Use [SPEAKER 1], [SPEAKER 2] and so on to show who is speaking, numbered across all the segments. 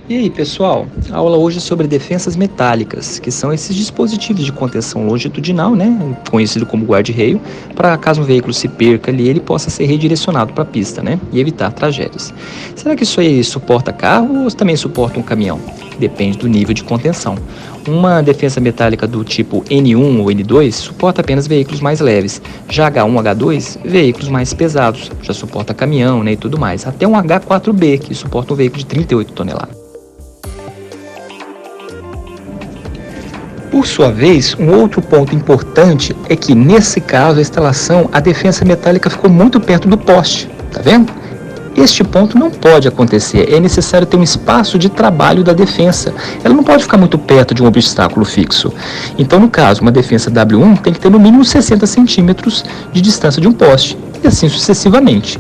[SPEAKER 1] E aí, pessoal? A aula hoje é sobre defensas metálicas, que são esses dispositivos de contenção longitudinal, né, conhecido como guarda-reio, para caso um veículo se perca ali, ele possa ser redirecionado para a pista, né, e evitar tragédias. Será que isso aí suporta carro ou também suporta um caminhão? Depende do nível de contenção. Uma defensa metálica do tipo N1 ou N2 suporta apenas veículos mais leves. Já H1, H2, veículos mais pesados, já suporta caminhão, né, e tudo mais. Até um H4B, que suporta um veículo de 38 toneladas. Por sua vez, um outro ponto importante é que, nesse caso, a instalação, a defensa metálica ficou muito perto do poste, tá vendo? Este ponto não pode acontecer, é necessário ter um espaço de trabalho da defensa. Ela não pode ficar muito perto de um obstáculo fixo. Então, no caso, uma defensa W1 tem que ter no mínimo 60 centímetros de distância de um poste, e assim sucessivamente.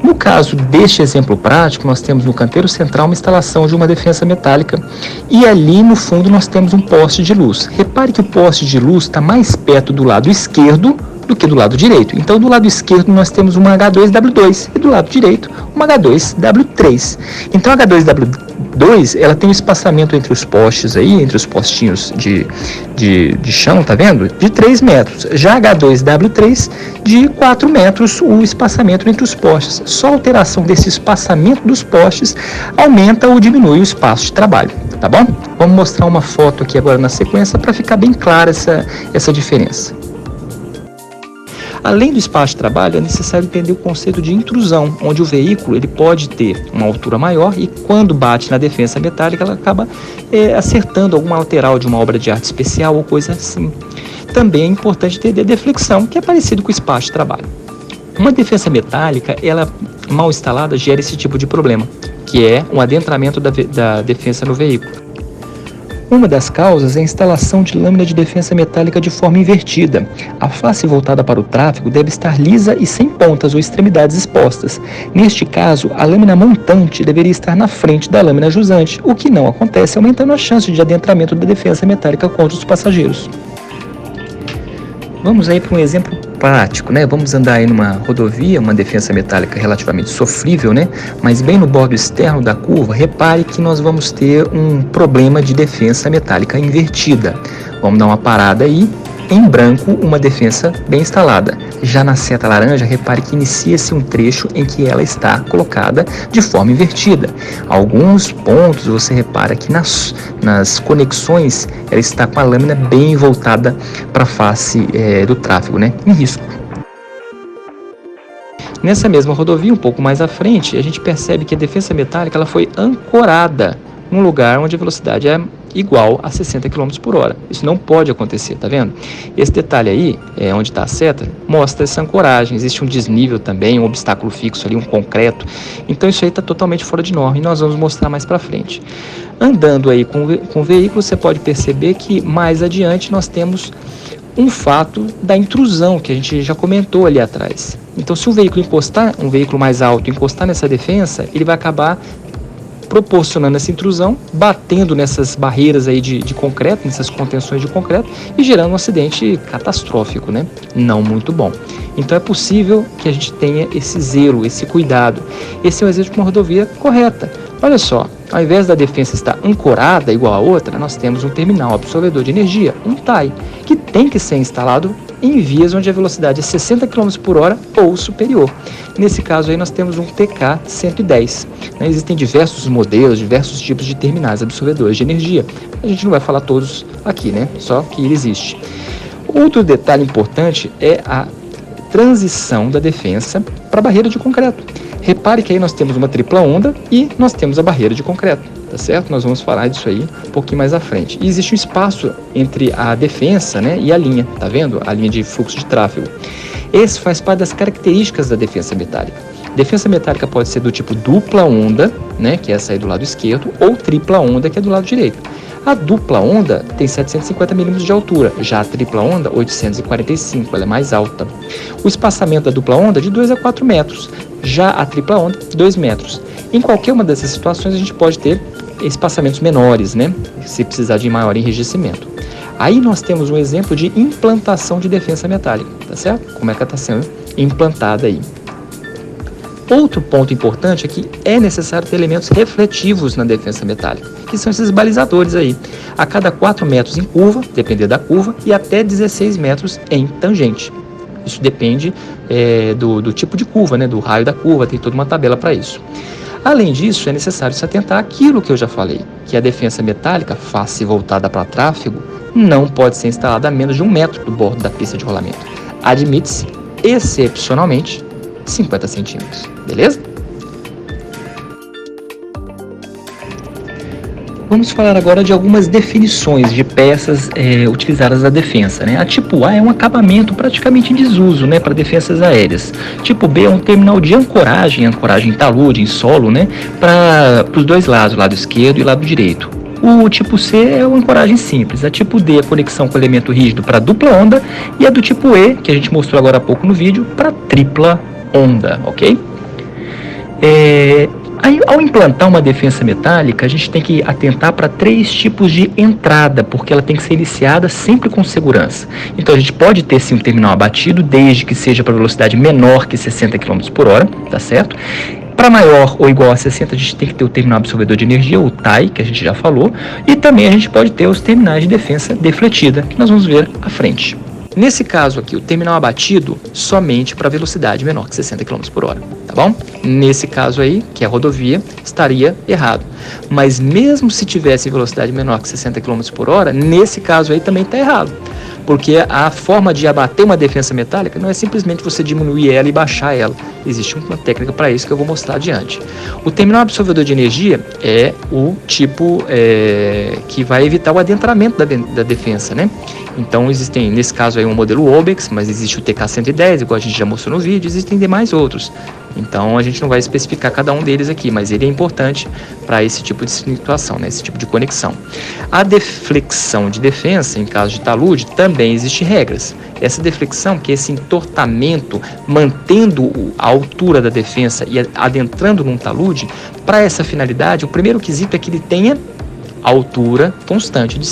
[SPEAKER 1] No caso deste exemplo prático, nós temos no canteiro central uma instalação de uma defensa metálica e ali no fundo nós temos um poste de luz. Repare que o poste de luz está mais perto do lado esquerdo do que do lado direito. Então, do lado esquerdo nós temos uma H2W2 e do lado direito uma H2W3. Então, a H2W2 ela tem um espaçamento entre os postes aí, entre os postinhos de chão, tá vendo? De 3 metros. Já a H2W3 de 4 metros o espaçamento entre os postes. Só a alteração desse espaçamento dos postes aumenta ou diminui o espaço de trabalho, tá bom? Vamos mostrar uma foto aqui agora na sequência para ficar bem clara essa diferença. Além do espaço de trabalho, é necessário entender o conceito de intrusão, onde o veículo ele pode ter uma altura maior e quando bate na defensa metálica, ela acaba acertando alguma lateral de uma obra de arte especial ou coisa assim. Também é importante entender a deflexão, que é parecido com o espaço de trabalho. Uma defensa metálica, ela mal instalada, gera esse tipo de problema, que é um adentramento da defensa no veículo. Uma das causas é a instalação de lâmina de defensa metálica de forma invertida. A face voltada para o tráfego deve estar lisa e sem pontas ou extremidades expostas. Neste caso, a lâmina montante deveria estar na frente da lâmina jusante, o que não acontece, aumentando a chance de adentramento da defensa metálica contra os passageiros. Vamos aí para um exemplo prático, né? Vamos andar aí numa rodovia, uma defensa metálica relativamente sofrível, né? Mas bem no bordo externo da curva, repare que nós vamos ter um problema de defensa metálica invertida. Vamos dar uma parada aí. Em branco, uma defensa bem instalada. Já na seta laranja, repare que inicia-se um trecho em que ela está colocada de forma invertida. Alguns pontos você repara que nas conexões ela está com a lâmina bem voltada para a face do tráfego, né? Em risco. Nessa mesma rodovia, um pouco mais à frente, a gente percebe que a defensa metálica ela foi ancorada num lugar onde a velocidade é igual a 60 km por hora. Isso não pode acontecer, tá vendo? Esse detalhe aí, onde está a seta, mostra essa ancoragem. Existe um desnível também, um obstáculo fixo ali, um concreto. Então isso aí está totalmente fora de norma e nós vamos mostrar mais para frente. Andando aí com o veículo, você pode perceber que mais adiante nós temos um fato da intrusão, que a gente já comentou ali atrás. Então se o veículo encostar, um veículo mais alto, encostar nessa defensa, ele vai acabar proporcionando essa intrusão, batendo nessas barreiras aí de concreto, nessas contenções de concreto e gerando um acidente catastrófico, né? Não muito bom. Então é possível que a gente tenha esse zelo, esse cuidado. Esse é o exemplo de uma rodovia correta. Olha só, ao invés da defensa estar ancorada igual a outra, nós temos um terminal absorvedor de energia, um TAI, que tem que ser instalado em vias onde a velocidade é 60 km por hora ou superior. Nesse caso aí nós temos um TK-110. Existem diversos modelos, diversos tipos de terminais absorvedores de energia. A gente não vai falar todos aqui, né? Só que ele existe. Outro detalhe importante é a transição da defensa para a barreira de concreto. Repare que aí nós temos uma tripla onda e nós temos a barreira de concreto, tá certo? Nós vamos falar disso aí um pouquinho mais à frente. E existe um espaço entre a defensa, né, e a linha, tá vendo? A linha de fluxo de tráfego. Esse faz parte das características da defensa metálica. Defensa metálica pode ser do tipo dupla onda, né, que é essa aí do lado esquerdo, ou tripla onda, que é do lado direito. A dupla onda tem 750 milímetros de altura, já a tripla onda 845, ela é mais alta. O espaçamento da dupla onda é de 2 a 4 metros, já a tripla onda 2 metros. Em qualquer uma dessas situações a gente pode ter espaçamentos menores, né, se precisar de maior enrijecimento. Aí nós temos um exemplo de implantação de defensa metálica, tá certo? Como é que ela está sendo implantada aí. Outro ponto importante é que é necessário ter elementos refletivos na defensa metálica, que são esses balizadores aí, a cada 4 metros em curva, depender da curva, e até 16 metros em tangente. Isso depende do tipo de curva, né, do raio da curva, tem toda uma tabela para isso. Além disso, é necessário se atentar àquilo que eu já falei, que a defensa metálica, face voltada para tráfego, não pode ser instalada a menos de 1 metro do bordo da pista de rolamento. Admite-se, excepcionalmente, 50 centímetros, beleza? Vamos falar agora de algumas definições de peças utilizadas na defensa, né? A tipo A é um acabamento praticamente em desuso, né, para defensas aéreas. Tipo B é um terminal de ancoragem em talude, em solo, né, para os dois lados, lado esquerdo e lado direito. O tipo C é uma ancoragem simples. A tipo D é a conexão com elemento rígido para dupla onda, e a do tipo E, que a gente mostrou agora há pouco no vídeo, para tripla onda, ok? Aí, ao implantar uma defensa metálica, a gente tem que atentar para 3 tipos de entrada, porque ela tem que ser iniciada sempre com segurança. Então, a gente pode ter sim um terminal abatido, desde que seja para velocidade menor que 60 km por hora, tá certo? Para maior ou igual a 60, a gente tem que ter o terminal absorvedor de energia, o TAI, que a gente já falou, e também a gente pode ter os terminais de defensa defletida, que nós vamos ver à frente. Nesse caso aqui, o terminal abatido somente para velocidade menor que 60 km por hora, tá bom? Nesse caso aí, que é a rodovia, estaria errado. Mas mesmo se tivesse velocidade menor que 60 km por hora, nesse caso aí também está errado. Porque a forma de abater uma defensa metálica não é simplesmente você diminuir ela e baixar ela. Existe uma técnica para isso que eu vou mostrar adiante. O terminal absorvedor de energia é o tipo que vai evitar o adentramento da defensa, né? Então existem, nesse caso aí, um modelo Obex, mas existe o TK-110, igual a gente já mostrou no vídeo, existem demais outros. Então a gente não vai especificar cada um deles aqui, mas ele é importante para esse tipo de situação, né? Esse tipo de conexão. A deflexão de defensa, em caso de talude, também existem regras. Essa deflexão, que é esse entortamento, mantendo a altura da defensa e adentrando num talude, para essa finalidade, o primeiro quesito é que ele tenha altura constante de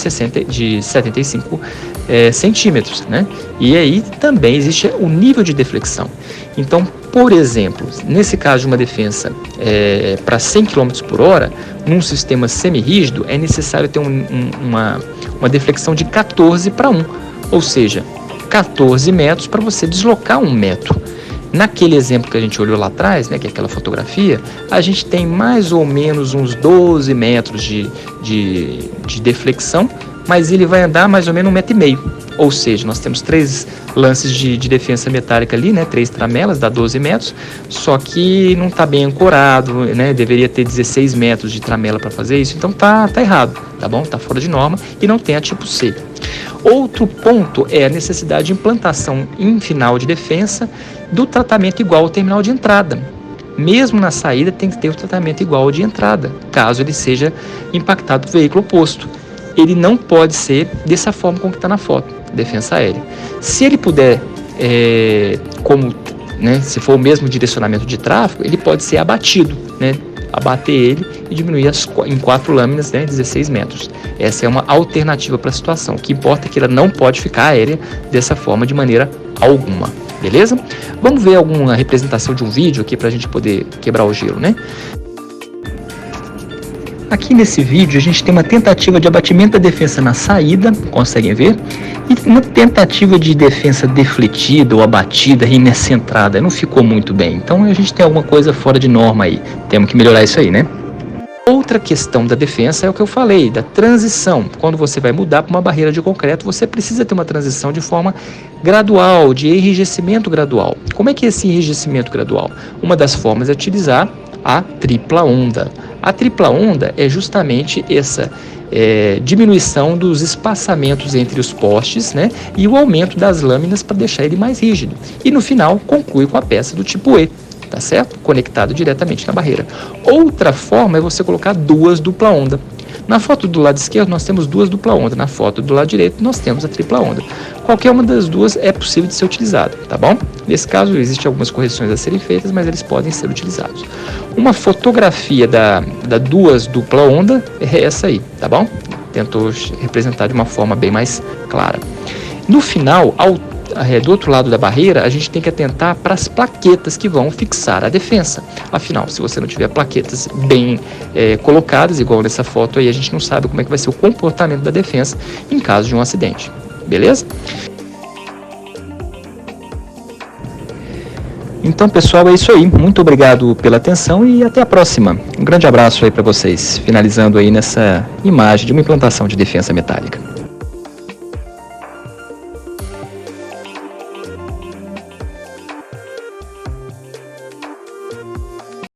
[SPEAKER 1] 75 centímetros, né? E aí também existe o nível de deflexão. Então, por exemplo, nesse caso de uma defensa para 100 km por hora, num sistema semi-rígido, é necessário ter uma deflexão de 14 para 1, ou seja, 14 metros para você deslocar 1 metro. Naquele exemplo que a gente olhou lá atrás, né, que é aquela fotografia, a gente tem mais ou menos uns 12 metros de deflexão, mas ele vai andar mais ou menos 1,5 metro. Ou seja, nós temos 3 lances de defensa metálica ali, né, 3 tramelas, dá 12 metros, só que não está bem ancorado, né, deveria ter 16 metros de tramela para fazer isso, então tá errado, tá bom? Tá fora de norma e não tem a tipo C. Outro ponto é a necessidade de implantação em final de defensa do tratamento igual ao terminal de entrada. Mesmo na saída tem que ter o tratamento igual ao de entrada, caso ele seja impactado do veículo oposto. Ele não pode ser dessa forma como está na foto, defensa aérea. Se ele puder, se for o mesmo direcionamento de tráfego, ele pode ser abatido, né? Abater ele e diminuir em 4 lâminas, né, 16 metros. Essa é uma alternativa para a situação. O que importa é que ela não pode ficar aérea dessa forma de maneira alguma, beleza? Vamos ver alguma representação de um vídeo aqui para a gente poder quebrar o gelo, né? Aqui nesse vídeo a gente tem uma tentativa de abatimento da defensa na saída, conseguem ver? E uma tentativa de defensa defletida ou abatida e nessa entrada, não ficou muito bem. Então a gente tem alguma coisa fora de norma aí, temos que melhorar isso aí, né? Outra questão da defensa é o que eu falei, da transição. Quando você vai mudar para uma barreira de concreto, você precisa ter uma transição de forma gradual, de enrijecimento gradual. Como é que é esse enrijecimento gradual? Uma das formas é utilizar a tripla onda. A tripla onda é justamente essa diminuição dos espaçamentos entre os postes, né, e o aumento das lâminas para deixar ele mais rígido. E no final conclui com a peça do tipo E, tá certo? Conectado diretamente na barreira. Outra forma é você colocar 2 dupla onda. Na foto do lado esquerdo nós temos 2 dupla onda, na foto do lado direito nós temos a tripla onda. Qualquer uma das duas é possível de ser utilizada, tá bom? Nesse caso existem algumas correções a serem feitas, mas eles podem ser utilizados. Uma fotografia da 2 dupla onda é essa aí, tá bom? Tentou representar de uma forma bem mais clara. No final, do outro lado da barreira, a gente tem que atentar para as plaquetas que vão fixar a defensa. Afinal, se você não tiver plaquetas bem colocadas, igual nessa foto aí, a gente não sabe como é que vai ser o comportamento da defensa em caso de um acidente. Beleza? Então, pessoal, é isso aí. Muito obrigado pela atenção e até a próxima. Um grande abraço aí para vocês, finalizando aí nessa imagem de uma implantação de defensa metálica.